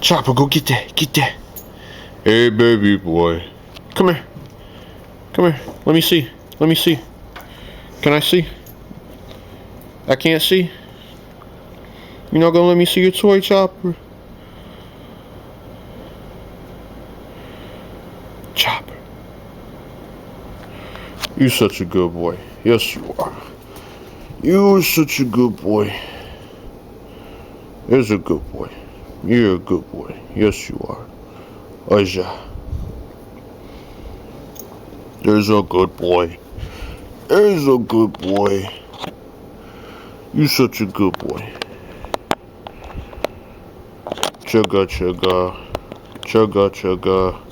Chopper, go get that. Get that. Hey, baby boy. Come here. Come here. Let me see. Let me see. Can I see? I can't see. You're not gonna let me see your toy, Chopper? Chopper. You're such a good boy. Yes, you are. You're such a good boy. You're a good boy. You're a good boy. Yes, you are. Aja. There's a good boy. There's a good boy. You're such a good boy. Chugga chugga. Chugga chugga.